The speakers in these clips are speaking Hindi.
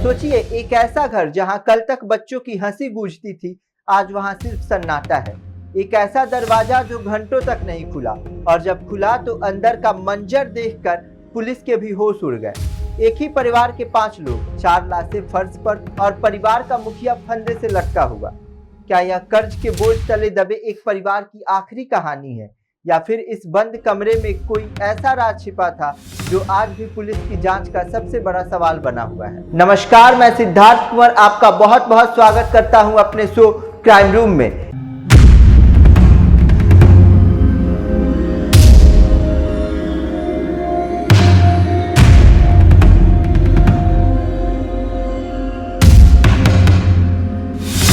सोचिए, एक ऐसा घर जहां कल तक बच्चों की हंसी गूंजती थी, आज वहां सिर्फ सन्नाटा है। एक ऐसा दरवाजा जो घंटों तक नहीं खुला, और जब खुला तो अंदर का मंजर देखकर पुलिस के भी होश उड़ गए। एक ही परिवार के 5 लोग, 4 लाशें फर्श पर, और परिवार का मुखिया फंदे से लटका हुआ। क्या यह कर्ज के बोझ तले दबे एक परिवार की आखिरी कहानी है, या फिर इस बंद कमरे में कोई ऐसा राज छिपा था जो आज भी पुलिस की जांच का सबसे बड़ा सवाल बना हुआ है। नमस्कार, मैं सिद्धार्थ कुंवर आपका बहुत बहुत स्वागत करता हूं अपने शो क्राइम रूम में।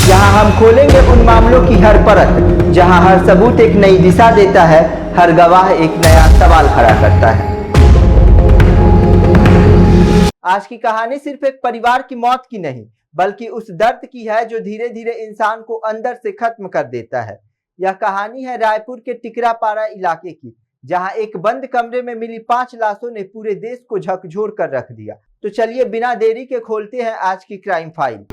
यहाँ हम खोलेंगे उन मामलों की हर परत, जहाँ हर सबूत एक नई दिशा देता है, हर गवाह एक नया सवाल खड़ा करता है। आज की कहानी सिर्फ एक परिवार की मौत की नहीं, बल्कि उस दर्द की है जो धीरे धीरे इंसान को अंदर से खत्म कर देता है। यह कहानी है रायपुर के टिकरापारा इलाके की, जहां एक बंद कमरे में मिली 5 लाशों ने पूरे देश को झकझोर कर रख दिया। तो चलिए बिना देरी के खोलते हैं आज की क्राइम फाइल।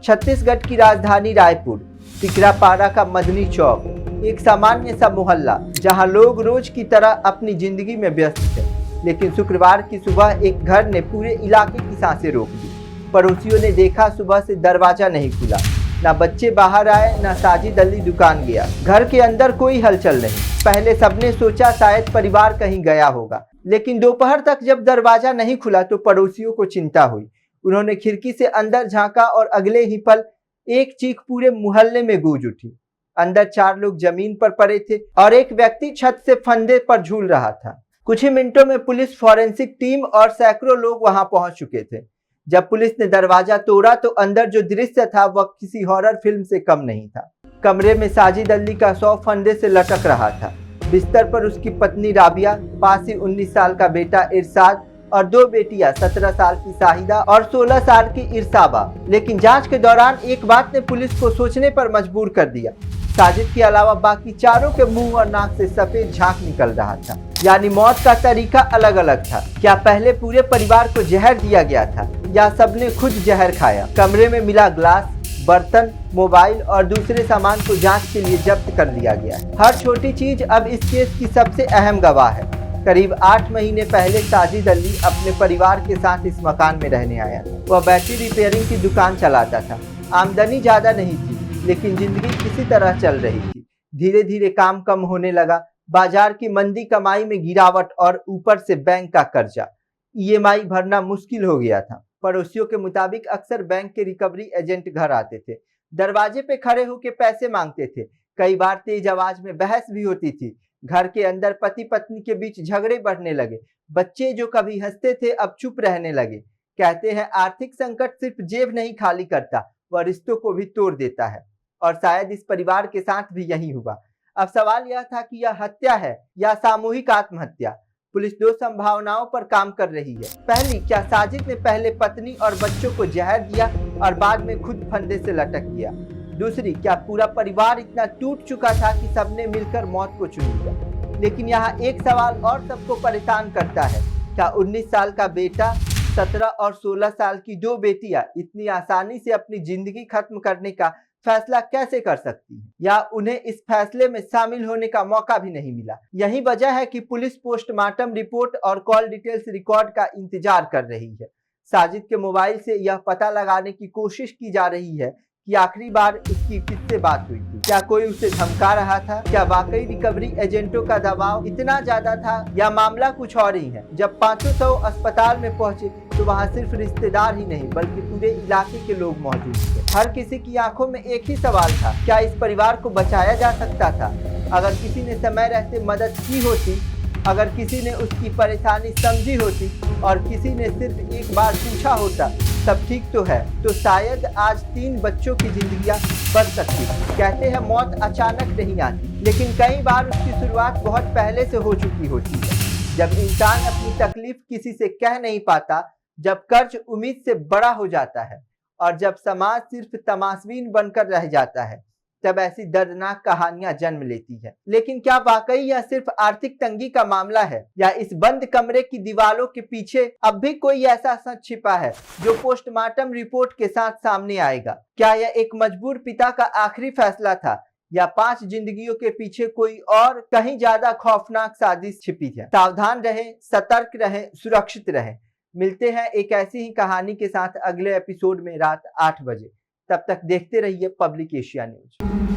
छत्तीसगढ़ की राजधानी रायपुर, टिकरापारा का मदनी चौक, एक सामान्य सा मोहल्ला जहां लोग रोज की तरह अपनी जिंदगी में व्यस्त थे। लेकिन शुक्रवार की सुबह एक घर ने पूरे इलाके की सांसें रोक दी। पड़ोसियों ने देखा, सुबह से दरवाजा नहीं खुला, ना बच्चे बाहर आए, ना साजिद अली दुकान गया। घर के अंदर कोई हलचल नहीं। पहले सबने सोचा शायद परिवार कहीं गया होगा, लेकिन दोपहर तक जब दरवाजा नहीं खुला तो पड़ोसियों को चिंता हुई। उन्होंने खिड़की से अंदर झांका और अगले ही पल एक चीख पूरे मोहल्ले में गूंज उठी। अंदर 4 लोग जमीन पर पड़े थे और एक व्यक्ति छत से फंदे पर झूल रहा था। कुछ ही मिनटों में पुलिस, फॉरेंसिक टीम और सैकड़ों लोग वहां पहुंच चुके थे। जब पुलिस ने दरवाजा तोड़ा तो अंदर जो दृश्य था वह किसी हॉरर फिल्म से कम नहीं था। कमरे में साजिद अली का शव फंदे से लटक रहा था। बिस्तर पर उसकी पत्नी राबिया, पास ही 19 साल का बेटा इरशाद और 2 बेटियां, 17 साल की शाहिदा और 16 साल की इरसाबा। लेकिन जांच के दौरान एक बात ने पुलिस को सोचने पर मजबूर कर दिया। साजिद के अलावा बाकी चारों के मुंह और नाक से सफेद झाग निकल रहा था, यानी मौत का तरीका अलग अलग था। क्या पहले पूरे परिवार को जहर दिया गया था, या सबने खुद जहर खाया? कमरे में मिला ग्लास, बर्तन, मोबाइल और दूसरे सामान को जांच के लिए जब्त कर लिया गया। हर छोटी चीज अब इस केस की सबसे अहम गवाह है। करीब 8 महीने पहले साजिद अली अपने परिवार के साथ इस मकान में रहने आया। वह बैटरी रिपेयरिंग की दुकान चलाता था। आमदनी ज्यादा नहीं थी, लेकिन जिंदगी किसी तरह चल रही थी। धीरे धीरे काम कम होने लगा। बाजार की मंदी, कमाई में गिरावट और ऊपर से बैंक का कर्जा, EMI भरना मुश्किल हो गया था। पड़ोसियों के मुताबिक अक्सर बैंक के रिकवरी एजेंट घर आते थे, दरवाजे पे खड़े होकर पैसे मांगते थे। कई बार तेज आवाज में बहस भी होती थी। घर के अंदर पति पत्नी के बीच झगड़े बढ़ने लगे। बच्चे जो कभी हंसते थे अब चुप रहने लगे। कहते हैं आर्थिक संकट सिर्फ जेब नहीं खाली करता, वह रिश्तों को भी तोड़ देता है। और शायद इस परिवार के साथ भी यही हुआ। अब सवाल यह था कि यह हत्या है या सामूहिक आत्महत्या। पुलिस 2 संभावनाओं पर काम कर रही है। पहली, क्या साजिद ने पहले पत्नी और बच्चों को जहर दिया और बाद में खुद फंदे से लटक गया? दूसरी, क्या पूरा परिवार इतना टूट चुका था कि सबने मिलकर मौत को चुन लिया? लेकिन यहाँ एक सवाल और सबको परेशान करता है। क्या 19 साल का बेटा, 17 और 16 साल की 2 बेटियां इतनी आसानी से अपनी जिंदगी खत्म करने का फैसला कैसे कर सकती हैं? या उन्हें इस फैसले में शामिल होने का मौका भी नहीं मिला? यही वजह है कि पुलिस पोस्टमार्टम रिपोर्ट और कॉल डिटेल्स रिकॉर्ड का इंतजार कर रही है। साजिद के मोबाइल से यह पता लगाने की कोशिश की जा रही है कि आखिरी बार उसकी किससे बात हुई थी। क्या कोई उसे धमका रहा था? क्या वाकई रिकवरी एजेंटों का दबाव इतना ज्यादा था, या मामला कुछ और ही है? जब 500 अस्पताल में पहुंचे तो वहां सिर्फ रिश्तेदार ही नहीं बल्कि पूरे इलाके के लोग मौजूद थे। हर किसी की आंखों में एक ही सवाल था, क्या इस परिवार को बचाया जा सकता था? अगर किसी ने समय रहते मदद की होती, अगर किसी ने उसकी परेशानी समझी होती और किसी ने सिर्फ एक बार पूछा होता सब ठीक तो है, तो शायद आज 3 बच्चों की जिंदगियां बच सकती। कहते हैं मौत अचानक नहीं आती, लेकिन कई बार उसकी शुरुआत बहुत पहले से हो चुकी होती है। जब इंसान अपनी तकलीफ किसी से कह नहीं पाता, जब कर्ज उम्मीद से बड़ा हो जाता है, और जब समाज सिर्फ तमाशबीन बनकर रह जाता है। तब ऐसी दर्दनाक कहानियां जन्म लेती है। लेकिन क्या वाकई यह सिर्फ आर्थिक तंगी का मामला है, या इस बंद कमरे की दीवारों के पीछे अब भी कोई ऐसा सच छिपा है जो पोस्टमार्टम रिपोर्ट के साथ सामने आएगा? क्या यह एक मजबूर पिता का आखिरी फैसला था, या 5 जिंदगियों के पीछे कोई और कहीं ज्यादा खौफनाक साजिश छिपी है? सावधान रहें, सतर्क रहें, सुरक्षित रहें। मिलते हैं एक ऐसी ही कहानी के साथ अगले एपिसोड में रात 8 बजे। तब तक देखते रहिए पब्लिक एशिया न्यूज।